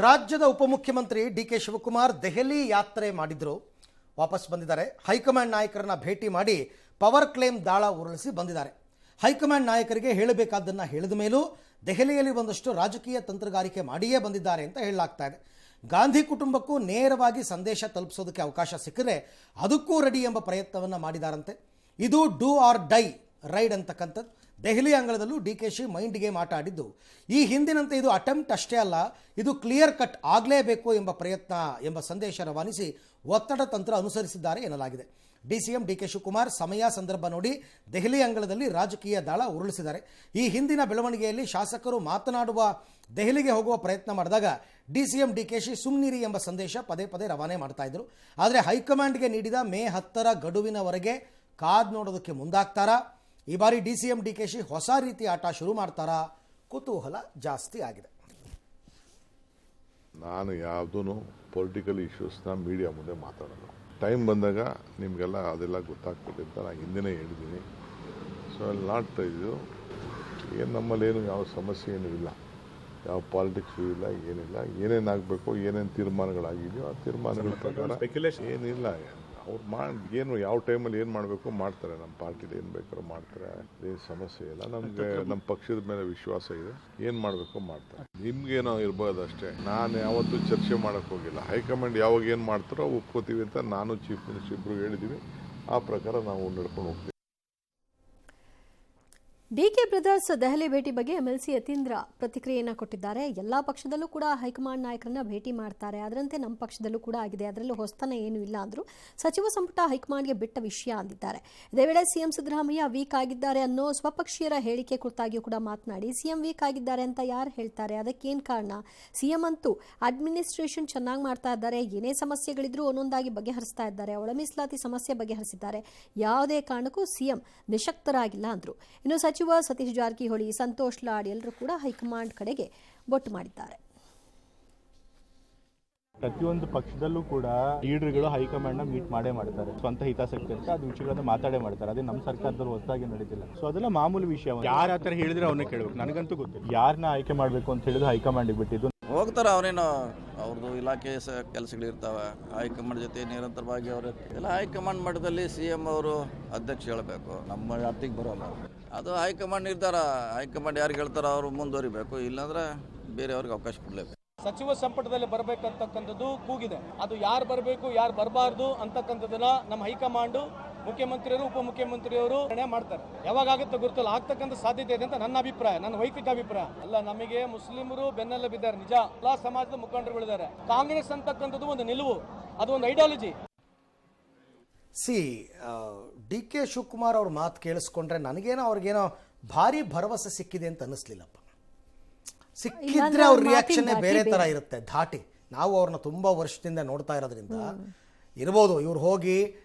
ರಾಜ್ಯದ ಉಪಮುಖ್ಯಮಂತ್ರಿ ಡಿ.ಕೆ. ಶಿವಕುಮಾರ್ ದೆಹಲಿ ಯಾತ್ರೆ ಮಾಡಿದ್ರು, ವಾಪಸ್ ಬಂದಿದ್ದಾರೆ. ಹೈಕಮಾಂಡ್ ನಾಯಕರನ್ನ ಭೇಟಿ ಮಾಡಿ ಪವರ್ ಕ್ಲೇಮ್ ದಾಳ ಉರುಳಿಸಿ ಬಂದಿದ್ದಾರೆ. ಹೈಕಮಾಂಡ್ ನಾಯಕರಿಗೆ ಹೇಳಬೇಕಾದ್ದನ್ನು ಹೇಳಿದ ಮೇಲೂ ದೆಹಲಿಯಲ್ಲಿ ಒಂದಷ್ಟು ರಾಜಕೀಯ ತಂತ್ರಗಾರಿಕೆ ಮಾಡಿಯೇ ಬಂದಿದ್ದಾರೆ ಅಂತ ಹೇಳಲಾಗ್ತಾ ಇದೆ. ಗಾಂಧಿ ಕುಟುಂಬಕ್ಕೂ ನೇರವಾಗಿ ಸಂದೇಶ ತಲುಪಿಸೋದಕ್ಕೆ ಅವಕಾಶ ಸಿಕ್ಕರೆ ಅದಕ್ಕೂ ರೆಡಿ ಎಂಬ ಪ್ರಯತ್ನವನ್ನು ಮಾಡಿದಾರಂತೆ. ಇದು ಡೂ ಆರ್ ಡೈ ರೈಡ್ ಅಂತಕ್ಕಂಥದ್ದು. ದೆಹಲಿ ಅಂಗಳದಲ್ಲೂ ಡಿ.ಕೆ.ಶಿ ಮೈಂಡ್ ಗೇಮ್ ಆಟ ಆಡಿದ್ದು. ಈ ಹಿಂದಿನಂತೆ ಇದು ಅಟೆಂಪ್ಟ್ ಅಷ್ಟೇ ಅಲ್ಲ, ಇದು ಕ್ಲಿಯರ್ ಕಟ್ ಆಗಲೇಬೇಕು ಎಂಬ ಪ್ರಯತ್ನ ಎಂಬ ಸಂದೇಶ ರವಾನಿಸಿ ಒತ್ತಡ ತಂತ್ರ ಅನುಸರಿಸಿದ್ದಾರೆ ಎನ್ನಲಾಗಿದೆ. ಡಿ.ಸಿ.ಎಂ ಡಿ.ಕೆ. ಶಿವಕುಮಾರ್ ಸಮಯ ಸಂದರ್ಭ ನೋಡಿ ದೆಹಲಿ ಅಂಗಳದಲ್ಲಿ ರಾಜಕೀಯ ದಾಳ ಉರುಳಿಸಿದ್ದಾರೆ. ಈ ಹಿಂದಿನ ಬೆಳವಣಿಗೆಯಲ್ಲಿ ಶಾಸಕರು ಮಾತನಾಡುವ ದೆಹಲಿಗೆ ಹೋಗುವ ಪ್ರಯತ್ನ ಮಾಡಿದಾಗ ಡಿ.ಸಿ.ಎಂ ಡಿ.ಕೆ.ಶಿ ಸುಮ್ನಿರಿ ಎಂಬ ಸಂದೇಶ ಪದೇ ಪದೇ ರವಾನೆ ಮಾಡ್ತಾ ಇದ್ರು. ಆದರೆ ಹೈಕಮಾಂಡ್ಗೆ ನೀಡಿದ ಮೇ 10ರ ಗಡುವಿನವರೆಗೆ ಕಾದ್ ನೋಡೋದಕ್ಕೆ ಮುಂದಾಗ್ತಾರಾ? ಈ ಬಾರಿ ಡಿ.ಸಿ.ಎಂ ಡಿ.ಕೆ.ಶಿ ಹೊಸ ರೀತಿ ಆಟ ಶುರು ಮಾಡ್ತಾರಾ? ಕುತೂಹಲ ಜಾಸ್ತಿ ಆಗಿದೆ. ನಾನು ಯಾವುದೂ ಪೊಲಿಟಿಕಲ್ ಇಶ್ಯೂಸ್ನ ಮೀಡಿಯಾ ಮುಂದೆ ಮಾತಾಡೋದು. ಟೈಮ್ ಬಂದಾಗ ನಿಮಗೆಲ್ಲ ಅದೆಲ್ಲ ಗೊತ್ತಾಗ್ತದೆ ಅಂತ ನಾನು ಹಿಂದೆನೇ ಹೇಳಿದ್ದೀನಿ. ಸೊ ಅಲ್ಲಿ ನಾಟ್ ಇದು ಏನು ನಮ್ಮಲ್ಲೇನು ಯಾವ ಸಮಸ್ಯೆ ಏನೂ ಇಲ್ಲ, ಯಾವ ಪಾಲಿಟಿಕ್ಸು ಇಲ್ಲ, ಏನಿಲ್ಲ. ಏನೇನಾಗಬೇಕು, ಏನೇನು ತೀರ್ಮಾನಗಳಾಗಿದೆಯೋ ಆ ತೀರ್ಮಾನಗಳ ಪ್ರಕಾರ ಏನಿಲ್ಲ. ಅವ್ರು ಏನು ಯಾವ ಟೈಮಲ್ಲಿ ಏನು ಮಾಡಬೇಕು ಮಾಡ್ತಾರೆ. ನಮ್ಮ ಪಾರ್ಟಿಲಿ ಏನು ಬೇಕಾದ್ರೂ ಮಾಡ್ತಾರೆ, ಏನು ಸಮಸ್ಯೆ ಇಲ್ಲ. ನಮಗೆ ನಮ್ಮ ಪಕ್ಷದ ಮೇಲೆ ವಿಶ್ವಾಸ ಇದೆ, ಏನು ಮಾಡಬೇಕು ಮಾಡ್ತಾರೆ. ನಿಮ್ಗೇನೋ ಇರ್ಬೋದು ಅಷ್ಟೇ. ನಾನು ಯಾವತ್ತೂ ಚರ್ಚೆ ಮಾಡೋಕ್ಕೆ ಹೋಗಿಲ್ಲ. ಹೈಕಮಾಂಡ್ ಯಾವಾಗ ಏನು ಮಾಡ್ತಾರೋ ಒಪ್ಕೋತೀವಿ ಅಂತ ನಾನು ಚೀಫ್ ಮಿನಿಸ್ಟರ್ ಇಬ್ಬರು ಹೇಳಿದ್ದೀವಿ. ಆ ಪ್ರಕಾರ ನಾವು ನಡ್ಕೊಂಡು ಹೋಗ್ತೀವಿ. ಡಿ.ಕೆ. ಬ್ರದರ್ಸ್ ದೆಹಲಿ ಭೇಟಿ ಬಗ್ಗೆ ಎಂಎಲ್ಸಿ ಯತೀಂದ್ರ ಪ್ರತಿಕ್ರಿಯೆಯನ್ನು ಕೊಟ್ಟಿದ್ದಾರೆ. ಎಲ್ಲಾ ಪಕ್ಷದಲ್ಲೂ ಕೂಡ ಹೈಕಮಾಂಡ್ ನಾಯಕರನ್ನ ಭೇಟಿ ಮಾಡ್ತಾರೆ, ಅದರಂತೆ ನಮ್ಮ ಪಕ್ಷದಲ್ಲೂ ಕೂಡ ಆಗಿದೆ, ಅದರಲ್ಲೂ ಹೊಸತನ ಏನೂ ಇಲ್ಲ ಅಂದ್ರು. ಸಚಿವ ಸಂಪುಟ ಹೈಕಮಾಂಡ್ಗೆ ಬಿಟ್ಟ ವಿಷಯ ಅಂದಿದ್ದಾರೆ. ಇದೇ ವೇಳೆ ಸಿಎಂ ಸಿದ್ದರಾಮಯ್ಯ ವೀಕ್ ಆಗಿದ್ದಾರೆ ಅನ್ನೋ ಸ್ವಪಕ್ಷೀಯರ ಹೇಳಿಕೆ ಕುರಿತಾಗಿಯೂ ಕೂಡ ಮಾತನಾಡಿ, ಸಿಎಂ ವೀಕ್ ಆಗಿದ್ದಾರೆ ಅಂತ ಯಾರು ಹೇಳ್ತಾರೆ, ಅದಕ್ಕೇನು ಕಾರಣ? ಸಿಎಂ ಅಂತೂ ಅಡ್ಮಿನಿಸ್ಟ್ರೇಷನ್ ಚೆನ್ನಾಗಿ ಮಾಡ್ತಾ ಇದ್ದಾರೆ, ಏನೇ ಸಮಸ್ಯೆಗಳಿದ್ರೂ ಒಂದೊಂದಾಗಿ ಬಗೆಹರಿಸ್ತಾ ಇದ್ದಾರೆ, ಒಳ ಮೀಸಲಾತಿ ಸಮಸ್ಯೆ ಬಗೆಹರಿಸಿದ್ದಾರೆ, ಯಾವುದೇ ಕಾರಣಕ್ಕೂ ಸಿಎಂ ನಿಶಕ್ತರಾಗಿಲ್ಲ ಅಂದ್ರು. ಇನ್ನು ಸಚಿವ ಸತೀಶ್ ಜಾರಕಿಹೊಳಿ, ಸಂತೋಷ್ ಲಾಡ್ ಎಲ್ಲರೂ ಕೂಡ ಹೈಕಮಾಂಡ್ ಕಡೆಗೆ ಬೊಟ್ಟು ಮಾಡಿದ್ದಾರೆ. ಪ್ರತಿಯೊಂದು ಪಕ್ಷದಲ್ಲೂ ಕೂಡ ಲೀಡರ್ಗಳು ಹೈಕಮಾಂಡ್ ನ ಮೀಟ್ ಮಾಡೇ ಮಾಡ್ತಾರೆ. ಸ್ವಂತ ಹಿತಾಸಕ್ತಿ ಅಂತ ಅದು ವಿಷಯಗಳನ್ನ ಮಾತಾಡೇ ಮಾಡ್ತಾರೆ. ಅದೇ ನಮ್ಮ ಸರ್ಕಾರದಲ್ಲಿ ಹೊಸದಾಗಿ ನಡೀತಿಲ್ಲ. ಸೊ ಅದೆಲ್ಲ ಮಾಮೂಲಿ ವಿಷಯ. ಯಾರ ಹತ್ರ ಹೇಳಿದ್ರೆ ಅವನ್ನೇ ಕೇಳಬೇಕು. ನನಗಂತೂ ಗೊತ್ತಿಲ್ಲ ಯಾರನ್ನ ಆಯ್ಕೆ ಮಾಡಬೇಕು ಅಂತ ಹೇಳಿದ್ರೆ ಹೈಕಮಾಂಡ್ಗೆ ಬಿಟ್ಟಿದ್ದು. ಹೋಗ್ತಾರೆ, ಅವರೇನೋ ಅವ್ರದ್ದು ಇಲಾಖೆ ಕೆಲಸಗಳಿರ್ತಾವೆ. ಹೈಕಮಾಂಡ್ ಜೊತೆ ನಿರಂತರವಾಗಿ ಅವರು ಎಲ್ಲ ಹೈಕಮಾಂಡ್ ಮಟ್ಟದಲ್ಲಿ ಸಿಎಂ ಅವರು ಅಧ್ಯಕ್ಷ ಹೇಳಬೇಕು, ನಮ್ಮ ವ್ಯಾಪ್ತಿಗೆ ಬರೋಲ್ಲ. ಅದು ಹೈಕಮಾಂಡ್ ನಿರ್ಧಾರ. ಹೈಕಮಾಂಡ್ ಯಾರಿಗೆ ಹೇಳ್ತಾರೋ ಅವರು ಮುಂದುವರಿಬೇಕು, ಇಲ್ಲಾಂದ್ರೆ ಬೇರೆಯವ್ರಿಗೆ ಅವಕಾಶ ಕೊಡಲೇಬೇಕು. ಸಚಿವ ಸಂಪುಟದಲ್ಲಿ ಬರಬೇಕಂತಕ್ಕಂಥದ್ದು ಕೂಗಿದೆ. ಅದು ಯಾರು ಬರಬೇಕು ಯಾರು ಬರಬಾರ್ದು ಅಂತಕ್ಕಂಥದ್ದನ್ನ ನಮ್ಮ ಹೈಕಮಾಂಡ್, ಮುಖ್ಯಮಂತ್ರಿಯವರು, ಉಪಮುಖ್ಯಮಂತ್ರಿಯವರು ನಿರ್ಣಯ ಮಾಡ್ತಾರೆ. ಯಾವಾಗ ಆಗುತ್ತೆ ಗೊತ್ತಿಲ್ಲ, ಆಗ್ತಕ್ಕಂಥ ಸಾಧ್ಯತೆ ಇದೆ ಅಂತ ನನ್ನ ಅಭಿಪ್ರಾಯ, ನನ್ನ ವೈಯಕ್ತಿಕ ಅಭಿಪ್ರಾಯ ಅಲ್ಲ. ನಮಗೆ ಮುಸ್ಲಿಮರು ಬೆನ್ನೆಲ್ಲ ಬಿದ್ದಾರೆ ನಿಜ, ಎಲ್ಲಾ ಸಮಾಜದ ಮುಖಂಡರುಗಳಿದ್ದಾರೆ. ಕಾಂಗ್ರೆಸ್ ಅಂತಕ್ಕಂಥದ್ದು ಒಂದು ನಿಲುವು, ಅದು ಒಂದು ಐಡಿಯಾಲಜಿ. ಡಿ.ಕೆ. ಶಿವಕುಮಾರ್ ಅವ್ರ ಮಾತು ಕೇಳಿಸ್ಕೊಂಡ್ರೆ ನನಗೇನೋ ಅವ್ರಿಗೇನೋ ಭಾರಿ ಭರವಸೆ ಸಿಕ್ಕಿದೆ ಅಂತ ಅನ್ನಿಸ್ಲಿಲ್ಲಪ್ಪ. ಸಿಕ್ಕಿದ್ರೆ ಅವ್ರ ರಿಯಾಕ್ಷನ್ನೇ ಬೇರೆ ಥರ ಇರುತ್ತೆ, ಧಾಟಿ. ನಾವು ಅವ್ರನ್ನ ತುಂಬ ವರ್ಷದಿಂದ ನೋಡ್ತಾ ಇರೋದ್ರಿಂದ ಇರ್ಬೋದು. ಇವ್ರು ಹೋಗಿ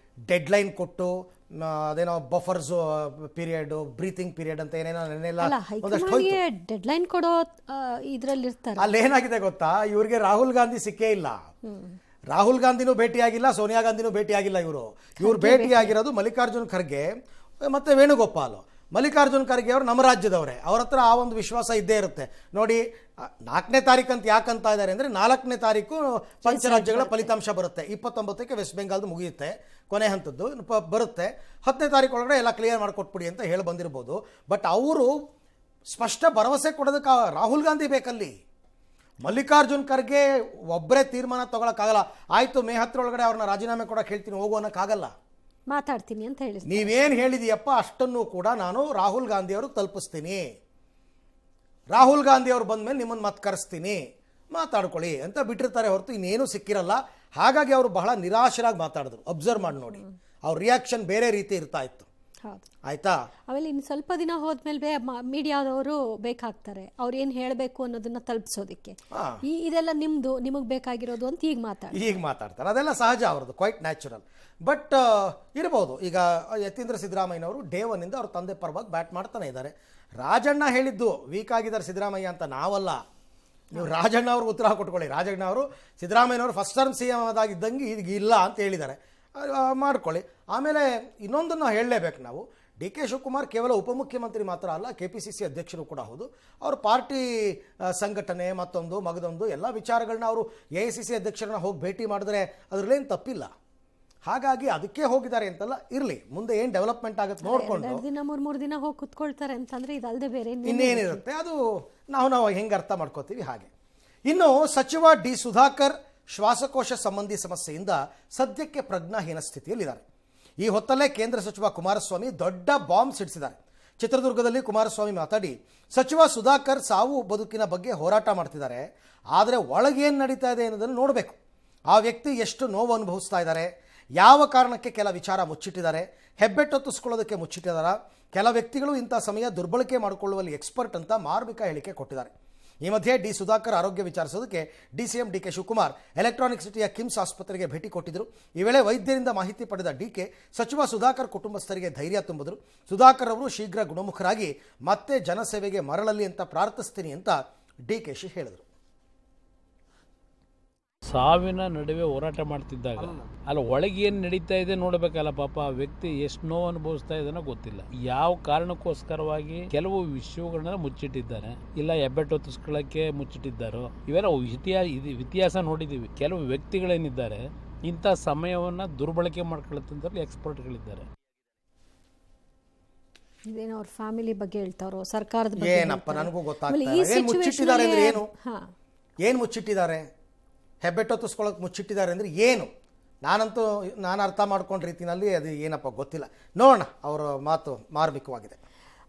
ಡೆಡ್ಲೈನ್ ಕೊಟ್ಟು ಅದೇನೋ ಬಫರ್ಸ್ ಪೀರಿಯಡ್, ಬ್ರೀತಿಂಗ್ ಪೀರಿಯಡ್ ಅಂತ ಏನೇನೋ ಡೆಡ್ಲೈನ್ ಕೊಡೋ ಇದರಲ್ಲಿ ಇರ್ತಾರೆ. ಅಲ್ಲಿ ಏನಾಗಿದೆ ಗೊತ್ತಾ, ಇವ್ರಿಗೆ ರಾಹುಲ್ ಗಾಂಧಿ ಸಿಕ್ಕೇ ಇಲ್ಲ. ರಾಹುಲ್ ಗಾಂಧಿನೂ ಭೇಟಿಯಾಗಿಲ್ಲ, ಸೋನಿಯಾ ಗಾಂಧಿನೂ ಭೇಟಿಯಾಗಿಲ್ಲ. ಇವ್ರು ಭೇಟಿಯಾಗಿರೋದು ಮಲ್ಲಿಕಾರ್ಜುನ್ ಖರ್ಗೆ ಮತ್ತೆ ವೇಣುಗೋಪಾಲ್. ಮಲ್ಲಿಕಾರ್ಜುನ್ ಖರ್ಗೆ ಅವರು ನಮ್ಮ ರಾಜ್ಯದವರೇ, ಅವ್ರ ಹತ್ರ ಆ ಒಂದು ವಿಶ್ವಾಸ ಇದ್ದೇ ಇರುತ್ತೆ. ನೋಡಿ, 4ನೇ ತಾರೀಕು ಅಂತ ಯಾಕಂತ ಇದ್ದಾರೆ ಅಂದರೆ 4ನೇ ತಾರೀಕು ಪಂಚರಾಜ್ಯಗಳ ಫಲಿತಾಂಶ ಬರುತ್ತೆ. 29ಕ್ಕೆ ವೆಸ್ಟ್ ಬೆಂಗಾಲ್ದು ಮುಗಿಯುತ್ತೆ, ಕೊನೆ ಹಂತದ್ದು ಬರುತ್ತೆ. 10ನೇ ತಾರೀಕು ಒಳಗಡೆ ಎಲ್ಲ ಕ್ಲಿಯರ್ ಮಾಡಿಕೊಟ್ಬಿಡಿ ಅಂತ ಹೇಳಿ ಬಂದಿರ್ಬೋದು. ಬಟ್ ಅವರು ಸ್ಪಷ್ಟ ಭರವಸೆ ಕೊಡೋದಕ್ಕೆ ರಾಹುಲ್ ಗಾಂಧಿ ಬೇಕಲ್ಲಿ. ಮಲ್ಲಿಕಾರ್ಜುನ್ ಖರ್ಗೆ ಒಬ್ಬರೇ ತೀರ್ಮಾನ ತಗೊಳಕ್ಕಾಗಲ್ಲ. ಆಯಿತು, ಮೇ 10 ಒಳಗಡೆ ಅವ್ರನ್ನ ರಾಜೀನಾಮೆ ಕೊಡೋಕೆ ಹೇಳ್ತೀನಿ, ಹೋಗು ಅನ್ನೋಕ್ಕಾಗಲ್ಲ. ಮಾತಾಡ್ತೀನಿ ಅಂತ ಹೇಳಿ ನೀವೇನು ಹೇಳಿದೀಯಪ್ಪ ಅಷ್ಟನ್ನು ಕೂಡ ನಾನು ರಾಹುಲ್ ಗಾಂಧಿ ಅವ್ರಿಗೆ ತಲುಪಿಸ್ತೀನಿ, ರಾಹುಲ್ ಗಾಂಧಿ ಅವ್ರು ಬಂದಮೇಲೆ ನಿಮ್ಮನ್ನು ಮತ್ತೆ ಕರೆಸ್ತೀನಿ, ಮಾತಾಡ್ಕೊಳ್ಳಿ ಅಂತ ಬಿಟ್ಟಿರ್ತಾರೆ ಹೊರತು ಇನ್ನೇನು ಸಿಕ್ಕಿರಲ್ಲ. ಹಾಗಾಗಿ ಅವರು ಬಹಳ ನಿರಾಶರಾಗಿ ಮಾತಾಡಿದ್ರು. ಅಬ್ಸರ್ವ್ ಮಾಡಿ ನೋಡಿ, ಅವ್ರ ರಿಯಾಕ್ಷನ್ ಬೇರೆ ರೀತಿ ಇರ್ತಾ ಇತ್ತು. ಆಯ್ತಾ? ಆಮೇಲೆ ಇನ್ನು ಸ್ವಲ್ಪ ದಿನ ಹೋದ್ಮೇಲೆ ಮೀಡಿಯಾದವರು ಬೇಕಾಗ್ತಾರೆ, ಅವ್ರು ಏನು ಹೇಳಬೇಕು ಅನ್ನೋದನ್ನ ತಲುಪಿಸೋದಕ್ಕೆ. ಇದೆಲ್ಲ ನಿಮಗೆ ಬೇಕಾಗಿರೋದು ಅಂತ ಈಗ ಮಾತಾಡ್ತಾರೆ. ಅದೆಲ್ಲ ಸಹಜ, ಅವ್ರದ್ದು ಕ್ವೈಟ್ ನ್ಯಾಚುರಲ್. ಬಟ್ ಇರ್ಬೋದು. ಈಗ ಯತೀಂದ್ರ ಸಿದ್ದರಾಮಯ್ಯನವರು ಡೇ 1 ಅವ್ರ ತಂದೆ ಪರವಾಗಿ ಬ್ಯಾಟ್ ಮಾಡ್ತಾನೆ ಇದ್ದಾರೆ. ರಾಜಣ್ಣ ಹೇಳಿದ್ದು ವೀಕ್ ಆಗಿದ್ದಾರೆ ಸಿದ್ದರಾಮಯ್ಯ ಅಂತ ನಾವಲ್ಲ. ನೀವು ರಾಜಣ್ಣ ಅವ್ರಿಗೆ ಉತ್ತರ ಕೊಟ್ಕೊಳ್ಳಿ. ರಾಜಣ್ಣ ಅವರು ಸಿದ್ದರಾಮಯ್ಯನವರು ಫಸ್ಟ್ ಟರ್ಮ್ ಸಿ ಎಂ ಆದಾಗಿದ್ದಂಗೆ ಈಗ ಇಲ್ಲ ಅಂತ ಹೇಳಿದ್ದಾರೆ, ಮಾಡ್ಕೊಳ್ಳಿ. ಆಮೇಲೆ ಇನ್ನೊಂದನ್ನು ಹೇಳಲೇಬೇಕು ನಾವು. ಡಿ ಕೆ ಶಿವಕುಮಾರ್ ಕೇವಲ ಉಪಮುಖ್ಯಮಂತ್ರಿ ಮಾತ್ರ ಅಲ್ಲ, KPCC ಅಧ್ಯಕ್ಷರು ಕೂಡ ಹೌದು. ಅವ್ರ ಪಾರ್ಟಿ ಸಂಘಟನೆ ಮತ್ತೊಂದು ಮಗದೊಂದು ಎಲ್ಲ ವಿಚಾರಗಳನ್ನ ಅವರು AICC ಅಧ್ಯಕ್ಷರನ್ನ ಹೋಗಿ ಭೇಟಿ ಮಾಡಿದ್ರೆ ಅದರಲ್ಲೇನು ತಪ್ಪಿಲ್ಲ. ಹಾಗಾಗಿ ಅದಕ್ಕೆ ಹೋಗಿದ್ದಾರೆ ಅಂತಲ್ಲ, ಇರಲಿ, ಮುಂದೆ ಏನು ಡೆವಲಪ್ಮೆಂಟ್ ಆಗುತ್ತೆ ನೋಡಿಕೊಂಡು 2 ದಿನ 3 ದಿನ ಹೋಗಿ ಕುತ್ಕೊಳ್ತಾರೆ ಅಂತಂದ್ರೆ ಇದಲ್ಲದೆ ಬೇರೆ ಇನ್ನೇನಿರುತ್ತೆ ಅದು ನಾವು ಹೆಂಗೆ ಅರ್ಥ ಮಾಡ್ಕೋತೀವಿ ಹಾಗೆ. ಇನ್ನು ಸಚಿವ ಡಿ ಸುಧಾಕರ್ ಶ್ವಾಸಕೋಶ ಸಂಬಂಧಿ ಸಮಸ್ಯೆಯಿಂದ ಸದ್ಯಕ್ಕೆ ಪ್ರಜ್ಞಾಹೀನ ಸ್ಥಿತಿಯಲ್ಲಿದ್ದಾರೆ. ಈ ಹೊತ್ತಲ್ಲೇ ಕೇಂದ್ರ ಸಚಿವ ಕುಮಾರಸ್ವಾಮಿ ದೊಡ್ಡ ಬಾಂಬ್ ಸಿಡಿಸಿದ್ದಾರೆ. ಚಿತ್ರದುರ್ಗದಲ್ಲಿ ಕುಮಾರಸ್ವಾಮಿ ಮಾತಾಡಿ, ಸಚಿವ ಸುಧಾಕರ್ ಸಾವು ಬದುಕಿನ ಬಗ್ಗೆ ಹೋರಾಟ ಮಾಡ್ತಿದ್ದಾರೆ, ಆದರೆ ಒಳಗೇನು ನಡೀತಾ ಇದೆ ಅನ್ನೋದನ್ನು ನೋಡಬೇಕು. ಆ ವ್ಯಕ್ತಿ ಎಷ್ಟು ನೋವು ಅನುಭವಿಸ್ತಾ ಇದ್ದಾರೆ, ಯಾವ ಕಾರಣಕ್ಕೆ ಕೆಲ ವಿಚಾರ ಮುಚ್ಚಿಟ್ಟಿದ್ದಾರೆ, ಹೆಬ್ಬೆಟ್ಟೊತ್ತಿಸ್ಕೊಳ್ಳೋದಕ್ಕೆ ಮುಚ್ಚಿಟ್ಟಿದ್ದಾರ, ಕೆಲ ವ್ಯಕ್ತಿಗಳು ಇಂಥ ಸಮಯ ದುರ್ಬಳಕೆ ಮಾಡಿಕೊಳ್ಳುವಲ್ಲಿ ಎಕ್ಸ್ಪರ್ಟ್ ಅಂತ ಮಾರ್ಮಿಕ ಹೇಳಿಕೆ ಕೊಟ್ಟಿದ್ದಾರೆ. ಈ ಮಧ್ಯೆ ಡಿ ಸುಧಾಕರ್ ಆರೋಗ್ಯ ವಿಚಾರಿಸೋದಕ್ಕೆ DCM DK ಶಿವಕುಮಾರ್ ಎಲೆಕ್ಟ್ರಾನಿಕ್ ಸಿಟಿಯ ಕಿಮ್ಸ್ ಆಸ್ಪತ್ರೆಗೆ ಭೇಟಿ ಕೊಟ್ಟಿದ್ದರು. ಈ ವೇಳೆ ವೈದ್ಯರಿಂದ ಮಾಹಿತಿ ಪಡೆದ DK ಸಚಿವ ಸುಧಾಕರ್ ಕುಟುಂಬಸ್ಥರಿಗೆ ಧೈರ್ಯ ತುಂಬಿದರು. ಸುಧಾಕರ್ ಅವರು ಶೀಘ್ರ ಗುಣಮುಖರಾಗಿ ಮತ್ತೆ ಜನಸೇವೆಗೆ ಮರಳಲಿ ಅಂತ ಪ್ರಾರ್ಥಿಸ್ತೀನಿ ಅಂತ DKಶಿ ಹೇಳಿದರು. ಸಾವಿನ ನಡುವೆ ಹೋರಾಟ ಮಾಡ್ತಿದ್ದಾಗ ಅಲ್ಲ ಒಳಗೆ ಏನು ನಡೀತಾ ಇದೆ ನೋಡಬೇಕಲ್ಲ. ಪಾಪ ಆ ವ್ಯಕ್ತಿ ಎಷ್ಟು ನೋವು ಅನುಭವಿಸ್ತಾ ಇದನ್ನೋ ಗೊತ್ತಿಲ್ಲ. ಯಾವ ಕಾರಣಕ್ಕೋಸ್ಕರವಾಗಿ ಕೆಲವು ವಿಷಯಗಳನ್ನ ಮುಚ್ಚಿಟ್ಟಿದ್ದಾರೆ, ಇಲ್ಲ ಹೆಬ್ಬೆಟ್ಟೊತ್ತಿಸ್ಕೊಳ್ಳೋಕ್ಕೆ ಮುಚ್ಚಿಟ್ಟಿದ್ದಾರೋ, ಇವೆಲ್ಲ ಇತಿಹಾಸ ನೋಡಿದ್ದೀವಿ. ಕೆಲವು ವ್ಯಕ್ತಿಗಳೇನಿದ್ದಾರೆ ಇಂಥ ಸಮಯವನ್ನು ದುರ್ಬಳಕೆ ಮಾಡ್ಕೊಳ್ಳುತ್ತಂದ್ರಲ್ಲಿ ಎಕ್ಸ್ಪರ್ಟ್ಗಳಿದ್ದಾರೆ. ಇದೇನೋ ಅವ್ರ ಫ್ಯಾಮಿಲಿ ಬಗ್ಗೆ ಹೇಳ್ತಾರೋ, ಸರ್ಕಾರದ ಬಗ್ಗೆ ಏನಪ್ಪ ನನಗೂ ಗೊತ್ತಾಗ್ತಾ ಇಲ್ಲ. ಏನು ಮುಚ್ಚಿಟ್ಟಿದ್ದಾರೆ ಅಂದ್ರೆ ಏನು ಮುಚ್ಚಿಟ್ಟಿದ್ದಾರೆ, ಹೆಬ್ಬೆಟ್ಟೊತ್ತಿಸ್ಕೊಳ್ಳೋಕೆ ಮುಚ್ಚಿಟ್ಟಿದ್ದಾರೆ ಅಂದರೆ ಏನು, ನಾನು ಅರ್ಥ ಮಾಡ್ಕೊಂಡ ರೀತಿಯಲ್ಲಿ ಅದು ಏನಪ್ಪ ಗೊತ್ತಿಲ್ಲ. ನೋಡೋಣ, ಅವರ ಮಾತು ಮಾರ್ಮಿಕವಾಗಿದೆ.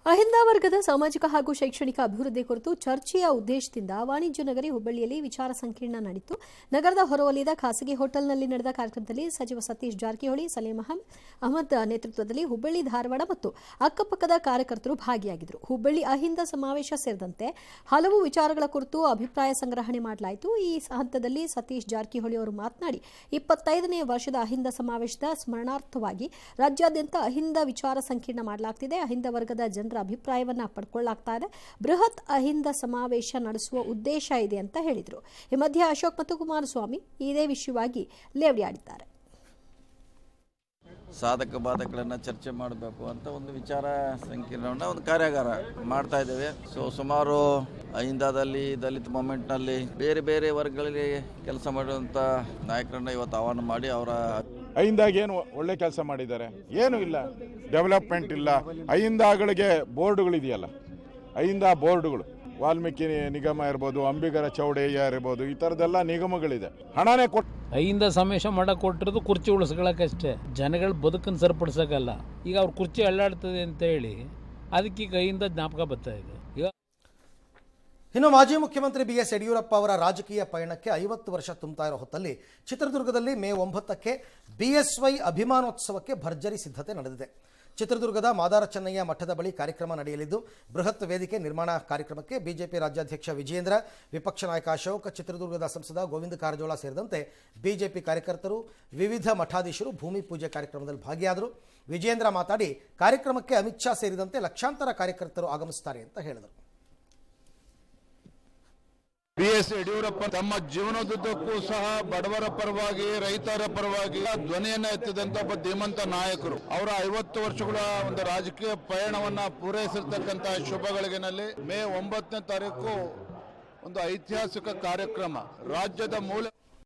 ಅಹಿಂದ ವರ್ಗದ ಸಾಮಾಜಿಕ ಹಾಗೂ ಶೈಕ್ಷಣಿಕ ಅಭಿವೃದ್ಧಿ ಕುರಿತು ಚರ್ಚೆಯ ಉದ್ದೇಶದಿಂದ ವಾಣಿಜ್ಯ ನಗರಿ ಹುಬ್ಬಳ್ಳಿಯಲ್ಲಿ ವಿಚಾರ ಸಂಕಿರಣ ನಡೆಯಿತು. ನಗರದ ಹೊರವಲಯದ ಖಾಸಗಿ ಹೋಟೆಲ್ನಲ್ಲಿ ನಡೆದ ಕಾರ್ಯಕ್ರಮದಲ್ಲಿ ಸಚಿವ ಸತೀಶ್ ಜಾರಕಿಹೊಳಿ, ಸಲೀಂ ಅಹಮದ್ ನೇತೃತ್ವದಲ್ಲಿ ಹುಬ್ಬಳ್ಳಿ, ಧಾರವಾಡ ಮತ್ತು ಅಕ್ಕಪಕ್ಕದ ಕಾರ್ಯಕರ್ತರು ಭಾಗಿಯಾಗಿದ್ದರು. ಹುಬ್ಬಳ್ಳಿ ಅಹಿಂದ ಸಮಾವೇಶ ಸೇರಿದಂತೆ ಹಲವು ವಿಚಾರಗಳ ಕುರಿತು ಅಭಿಪ್ರಾಯ ಸಂಗ್ರಹಣೆ ಮಾಡಲಾಯಿತು. ಈ ಹಂತದಲ್ಲಿ ಸತೀಶ್ ಜಾರಕಿಹೊಳಿ ಅವರು ಮಾತನಾಡಿ, 25ನೇ ವರ್ಷದ ಅಹಿಂದ ಸಮಾವೇಶದ ಸ್ಮರಣಾರ್ಥವಾಗಿ ರಾಜ್ಯಾದ್ಯಂತ ಅಹಿಂದ ವಿಚಾರ ಸಂಕಿರಣ ಮಾಡಲಾಗ್ತಿದೆ. ಅಹಿಂದ ವರ್ಗದ ಜನರ ಅಭಿಪ್ರಾಯವನ್ನ ಪಡ್ಕೊಳ್ಳಾಗ್ತಾ ಇದೆ. ಬೃಹತ್ ಅಹಿಂದ ಸಮಾವೇಶ ನಡೆಸುವ ಉದ್ದೇಶ ಇದೆ ಅಂತ ಹೇಳಿದರು. ಈ ಮಧ್ಯೆ ಅಶೋಕ್ ಮತ್ತು ಕುಮಾರಸ್ವಾಮಿ ಇದೇ ವಿಷಯವಾಗಿ ಲೇವಡಿಯಾಡಿದ್ದಾರೆ. ಸಾಧಕ ಬಾಧಕಗಳನ್ನು ಚರ್ಚೆ ಮಾಡಬೇಕು ಅಂತ ಒಂದು ವಿಚಾರ ಸಂಕಿರಣವನ್ನು ಒಂದು ಕಾರ್ಯಾಗಾರ ಮಾಡ್ತಾ ಇದ್ದೇವೆ. ಸುಮಾರು ಅಹಿಂದಾದಲ್ಲಿ, ದಲಿತ ಮೂಮೆಂಟ್ನಲ್ಲಿ ಬೇರೆ ಬೇರೆ ವರ್ಗಗಳಲ್ಲಿ ಕೆಲಸ ಮಾಡುವಂಥ ನಾಯಕರನ್ನ ಇವತ್ತು ಆಹ್ವಾನ ಮಾಡಿ ಅವರ ಅಹಿಂದಾಗ ಏನು ಒಳ್ಳೆ ಕೆಲಸ ಮಾಡಿದ್ದಾರೆ, ಏನೂ ಇಲ್ಲ, ಡೆವಲಪ್ಮೆಂಟ್ ಇಲ್ಲ. ಅಹಿಂದಾಗಳಿಗೆ ಬೋರ್ಡುಗಳಿದೆಯಲ್ಲ, ಅಹಿಂದ ಬೋರ್ಡುಗಳು, ವಾಲ್ಮೀಕಿ ನಿಗಮ ಇರ್ಬೋದು, ಅಂಬಿಗರ ಚೌಡಯ್ಯ ಇರ್ಬೋದು, ಈ ಥರದ್ದೆಲ್ಲ ನಿಗಮಗಳಿದೆ. ಹಣನೇ ಕೊಟ್ಟು ಅಹಿಂದ ಸಮಾವೇಶ ಮಾಡಕ್ಕೆ ಕೊಟ್ಟಿರೋದು ಕುರ್ಚಿ ಉಳಿಸ್ಕೊಳ್ಳೋಕ್ಕಷ್ಟೇ, ಜನಗಳ ಬದುಕನ್ನು ಸರಿಪಡಿಸೋಕ್ಕಲ್ಲ. ಈಗ ಅವ್ರ ಕುರ್ಚಿ ಅಳ್ಳಾಡ್ತದೆ ಅಂತ ಹೇಳಿ ಅದಕ್ಕೀಗ ಅಹಿಂದ ಜ್ಞಾಪಕ ಬರ್ತಾ ಇದೆ. ಇನ್ನು ಮಾಜಿ ಮುಖ್ಯಮಂತ್ರಿ BS ಯಡಿಯೂರಪ್ಪ ಅವರ ರಾಜಕೀಯ ಪಯಣಕ್ಕೆ 50 ವರ್ಷ ತುಂಬುತ್ತಾ ಇರೋ ಹೊತ್ತಲ್ಲಿ ಚಿತ್ರದುರ್ಗದಲ್ಲಿ ಮೇ 9ಕ್ಕೆ BSY ಅಭಿಮಾನೋತ್ಸವಕ್ಕೆ ಭರ್ಜರಿ ಸಿದ್ಧತೆ ನಡೆದಿದೆ. ಚಿತ್ರದುರ್ಗದ ಮಾದಾರ ಚೆನ್ನಯ್ಯ ಮಠದ ಬಳಿ ಕಾರ್ಯಕ್ರಮ ನಡೆಯಲಿದ್ದು, ಬೃಹತ್ ವೇದಿಕೆ ನಿರ್ಮಾಣ ಕಾರ್ಯಕ್ರಮಕ್ಕೆ ಬಿಜೆಪಿ ರಾಜ್ಯಾಧ್ಯಕ್ಷ ವಿಜೇಂದ್ರ, ವಿಪಕ್ಷ ನಾಯಕ ಅಶೋಕ್, ಚಿತ್ರದುರ್ಗದ ಸಂಸದ ಗೋವಿಂದ ಕಾರಜೋಳ ಸೇರಿದಂತೆ ಬಿಜೆಪಿ ಕಾರ್ಯಕರ್ತರು, ವಿವಿಧ ಮಠಾಧೀಶರು ಭೂಮಿ ಪೂಜೆ ಕಾರ್ಯಕ್ರಮದಲ್ಲಿ ಭಾಗಿಯಾದರು. ವಿಜೇಂದ್ರ ಮಾತಾಡಿ, ಕಾರ್ಯಕ್ರಮಕ್ಕೆ ಅಮಿತ್ ಶಾ ಸೇರಿದಂತೆ ಲಕ್ಷಾಂತರ ಕಾರ್ಯಕರ್ತರು ಆಗಮಿಸುತ್ತಾರೆ ಅಂತ ಹೇಳಿದರು. BS ಯಡಿಯೂರಪ್ಪ ತಮ್ಮ ಜೀವನದುದ್ದಕ್ಕೂ ಸಹ ಬಡವರ ಪರವಾಗಿ, ರೈತರ ಪರವಾಗಿ ಧ್ವನಿಯನ್ನ ಎತ್ತಿದಂತ ಒಬ್ಬ ಧೀಮಂತ ನಾಯಕರು. ಅವರ 50 ವರ್ಷಗಳ ಒಂದು ರಾಜಕೀಯ ಪಯಣವನ್ನ ಪೂರೈಸಿರ್ತಕ್ಕಂಥ ಶುಭಗಳಿಗೆನಲ್ಲಿ ಮೇ 9ನೇ ತಾರೀಕು ಒಂದು ಐತಿಹಾಸಿಕ ಕಾರ್ಯಕ್ರಮ ರಾಜ್ಯದ ಮೂಲ